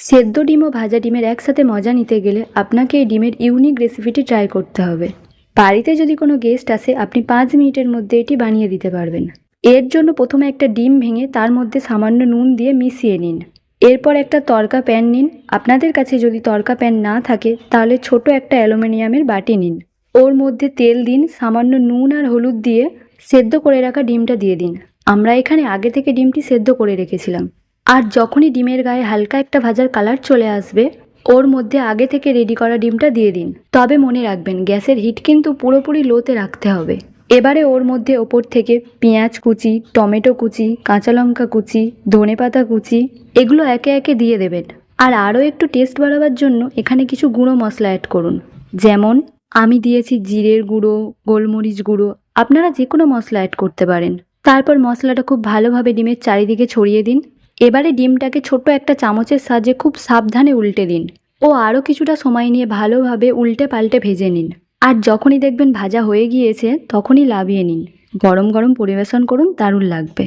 সেদ্ধ ডিম ও ভাজা ডিমের একসাথে মজা নিতে গেলে আপনাকে এই ডিমের ইউনিক রেসিপিটি ট্রাই করতে হবে। বাড়িতে যদি কোনো গেস্ট আসে আপনি 5 মিনিটের মধ্যে এটি বানিয়ে দিতে পারবেন। এর জন্য প্রথমে একটা ডিম ভেঙে তার মধ্যে সামান্য নুন দিয়ে মিশিয়ে নিন। এরপর একটা তড়কা প্যান নিন। আপনাদের কাছে যদি তড়কা প্যান না থাকে তাহলে ছোট একটা অ্যালুমিনিয়ামের বাটি নিন। ওর মধ্যে তেল দিন, সামান্য নুন আর হলুদ দিয়ে সেদ্ধ করে রাখা ডিমটা দিয়ে দিন। আমরা এখানে আগে থেকে ডিমটি সেদ্ধ করে রেখেছিলাম। আর যখনই ডিমের গায়ে হালকা একটা ভাজার কালার চলে আসবে ওর মধ্যে আগে থেকে রেডি করা ডিমটা দিয়ে দিন। তবে মনে রাখবেন গ্যাসের হিট কিন্তু পুরোপুরি লোতে রাখতে হবে। এবারে ওর মধ্যে ওপর থেকে পেঁয়াজ কুচি, টমেটো কুচি, কাঁচা লঙ্কা কুচি, ধনেপাতা কুচি এগুলো একে একে দিয়ে দেবেন। আর আরও একটু টেস্ট বাড়াবার জন্য এখানে কিছু গুঁড়ো মশলা অ্যাড করুন। যেমন আমি দিয়েছি জিরের গুঁড়ো, গোলমরিচ গুঁড়ো, আপনারা যে কোনো মশলা অ্যাড করতে পারেন। তারপর মশলাটা খুব ভালোভাবে ডিমের চারিদিকে ছড়িয়ে দিন। এবারে ডিমটাকে ছোট একটা চামচের সাহায্যে খুব সাবধানে উল্টে দিন ও আরও কিছুটা সময় নিয়ে ভালোভাবে উল্টে পাল্টে ভেজে নিন। আর যখনই দেখবেন ভাজা হয়ে গিয়েছে তখনই নামিয়ে নিন। গরম গরম পরিবেশন করুন, দারুণ লাগবে।